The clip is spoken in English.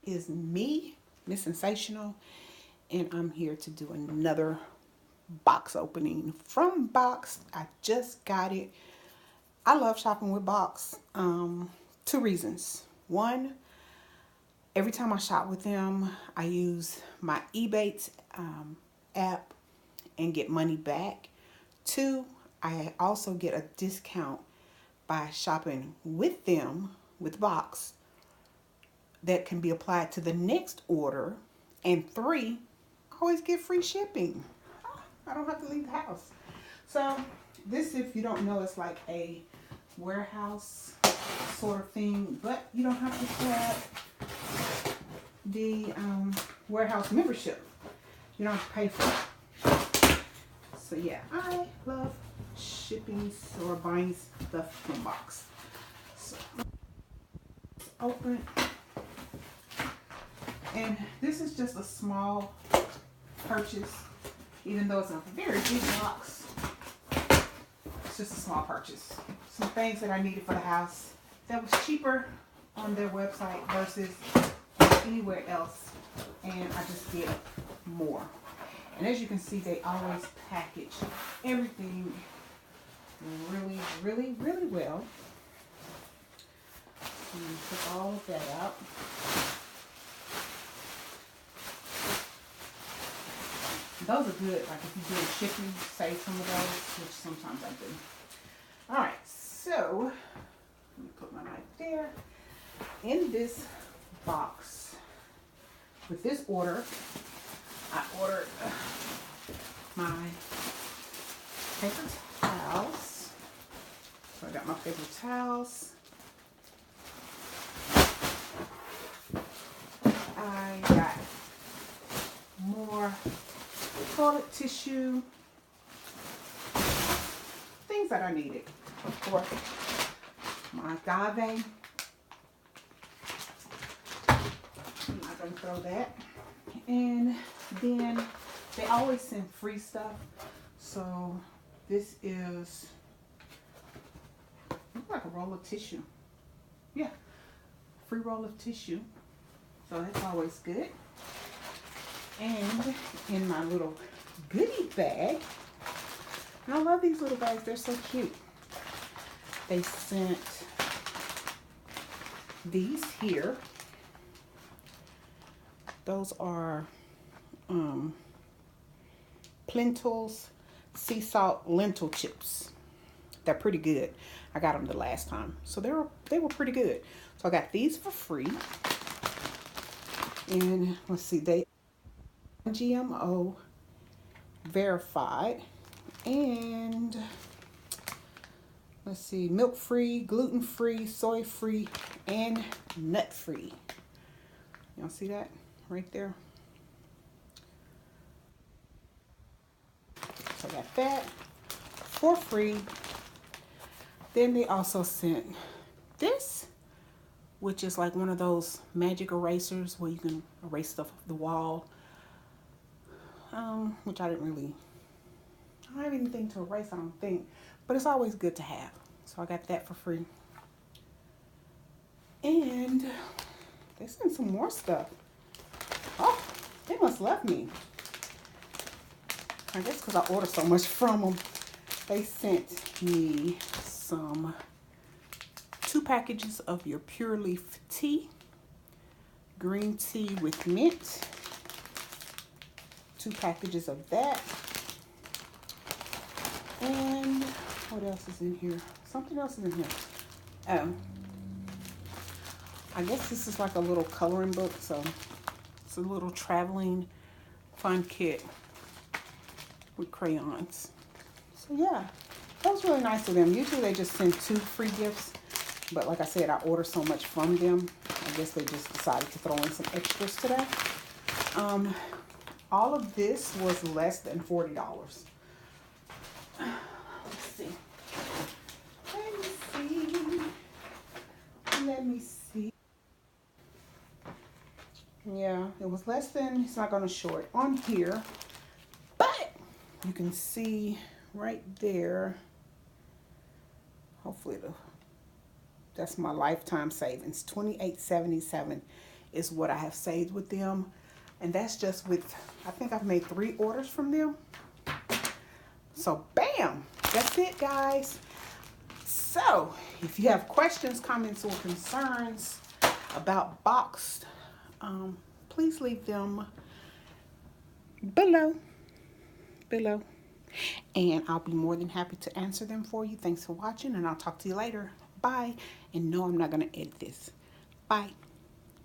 Is me, MsSensational, and I'm here to do another box opening from Box. I just got it. I love shopping with Box. Two reasons. One, every time I shop with them, I use my EBATES app and get money back. Two, I also get a discount by shopping with them with Box that can be applied to the next order. And three, I always get free shipping. I don't have to leave the house. So this, if you don't know, it's like a warehouse sort of thing, but you don't have to have the warehouse membership. You don't have to pay for it. So yeah, I love shipping or buying stuff from Box. So open. And this is just a small purchase, even though it's a very big box. It's just a small purchase. Some things that I needed for the house that was cheaper on their website versus anywhere else. And I just get more. And as you can see, they always package everything really, really, really well. And put all of that out. Those are good, like if you do shipping, save some of those, which sometimes I do. Alright, so let me put my knife there. In this box, with this order, I ordered my paper towels. So I got my paper towels. I got more toilet tissue, things that I needed. Of course, my agave. I'm not going to throw that. And then they always send free stuff. So this is like a roll of tissue. Yeah, free roll of tissue. So that's always good. And in my little goodie bag, and I love these little bags, they're so cute. They sent these here. Those are Plentals sea salt lentil chips. They're pretty good. I got them the last time, so they were pretty good. So I got these for free. And let's see, they GMO verified, and let's see, milk free, gluten free, soy free, and nut free. Y'all see that right there? So I got that for free. Then they also sent this, which is like one of those magic erasers where you can erase stuff off the wall. Which I don't have anything to erase, I don't think, but it's always good to have. So I got that for free. And they sent some more stuff. Oh, they must love me. I guess because I ordered so much from them. They sent me some 2 packages of your pure leaf tea, green tea with mint. 2 packages of that. And what else is in here? Something else is in here. Oh, I guess this is like a little coloring book. So it's a little traveling fun kit with crayons. So yeah, that was really nice of them. Usually they just send 2 free gifts. But like I said, I ordered so much from them. I guess they just decided to throw in some extras today. All of this was less than $40. Let's see. Let me see. Yeah, it was less than, it's not going to show it on here. But you can see right there. Hopefully that's my lifetime savings, $28.77 is what I have saved with them. And that's just with, I think I've made 3 orders from them. So bam, that's it, guys. So if you have questions, comments, or concerns about Boxed, please leave them below. And I'll be more than happy to answer them for you. Thanks for watching, and I'll talk to you later. Bye. And no, I'm not going to edit this. Bye.